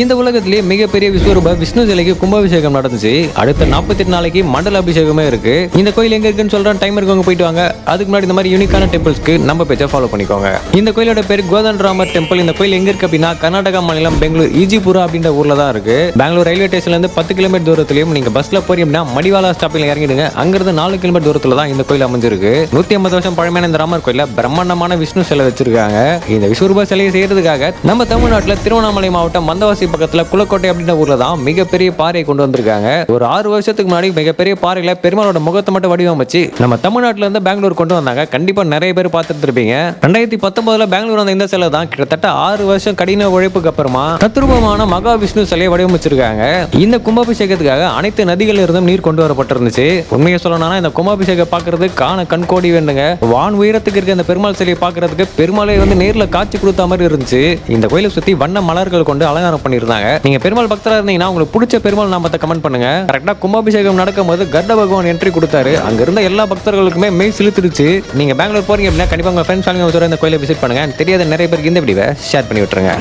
இந்த உலகத்திலேயே மிகப்பெரிய விஸ்வரூப விஷ்ணு சிலைக்கு கும்பாபிஷேகம் நடந்துச்சு. அடுத்த 48 நாளைக்கு மண்டல அபிஷேகமே இருக்கு. இந்த கோயில் எங்க இருக்குன்னு சொல்றேன், டைம் இருக்கவங்க போயிட்டு வாங்க. அதுக்கு முன்னாடி இந்த மாதிரி யூனிக்கான டெம்பிள்ஸ்க்கு நம்ம பேஜை ஃபாலோ பண்ணிக்கோங்க. இந்த கோயிலோட பேர் கோதண்டராமர் டெம்பிள். இந்த கோயில் எங்க இருக்கு அப்படின்னா கர்நாடகா மாநிலம் பெங்களூர் ஈஜிபுரா அப்படின்ற ஊர்ல தான் இருக்கு. பெங்களூர் ரயில்வே ஸ்டேஷன்ல இருந்து 10 கிலோமீட்டர் தூரத்திலையும் நீங்க பஸ்ல போறீங்கன்னா மடிவாலா ஸ்டாப்பில் இறங்கிடுங்க. அங்கிருந்து 4 கிலோமீட்டர் தூரத்துல தான் இந்த கோயில் அமைஞ்சிருக்கு. 150 வருஷம் பழமையான இந்த ராமர் கோயில பிரம்மாண்டமான விஷ்ணு சிலை வச்சிருக்காங்க. இந்த விஸ்வரூப சிலையை செய்யறதுக்காக நம்ம தமிழ்நாட்டுல திருவண்ணாமலை மாவட்டம் மந்தவாசி பக்கத்துல குளக்கோட்டை அப்படின்ற ஊர்ல தான் மிகப்பெரிய பாறையை கொண்டு வந்திருக்காங்க. ஒரு 6 வருஷத்துக்கு முன்னாடி மிகப்பெரிய பாறையில பெருமாளோட முகத்தை மட்டும் வடிவமைச்சு நம்ம தமிழ்நாட்டுல இருந்து பெங்களூர் கொண்டு வந்தாங்க. கண்டிப்பா நிறைய பேர் பார்த்துட்டு இருப்பீங்க. 2019 பெங்களூர் வந்த இந்த சிலை தான் கிட்டத்தட்ட 6 வருஷம் கடின உழைப்புக்கு அப்புறமா தத்ரூபமான மகா விஷ்ணு சிலையை வடிவமைச்சிருக்காங்க. இந்த கும்பாபிஷேகத்துக்காக அனைத்து நதிகளில் இருந்தும் நீர் கொண்டு வரப்பட்டிருந்துச்சு. உண்மையை சொல்லணும்னா இந்த கும்பாபிஷேகம் பார்க்கறது காண கண்கோடி வேண்டுங்க. வான் உயரத்துக்கு இருக்க இந்த பெருமாள் சிலையை பார்க்கறதுக்கு பெருமாளை வந்து நேர்ல காட்சி கொடுத்த மாதிரி இருந்துச்சு. இந்த கோயிலை சுத்தி வண்ண மலர்கள் கொண்டு அலங்காரம் பண்ணியிருந்தாங்க. நீங்க பெருமாள் பக்தரா இருந்தீங்கன்னா உங்களுக்கு பிடிச்ச பெருமாள் நாமத்தை கமெண்ட் பண்ணுங்க. கரெக்டா கும்பாபிஷேகம் நடக்கும்போது கர்ட பகவான் என்ட்ரி கொடுத்தாரு. அங்க இருந்த எல்லா பக்தர்களுக்குமே மெய் சிலுத்துருச்சு. நீங்க பெங்களூர் போறீங்க அப்படின்னா கண்டிப்பா உங்க ஃப்ரெண்ட்ஸ் ஃபேமிலி இந்த கோயிலை விசிட் பண்ணுங்க. தெரியாத நிறைய பேருக்கு இந்த வீடியோவை ஷேர் பண்ணி விட்டுருங்க.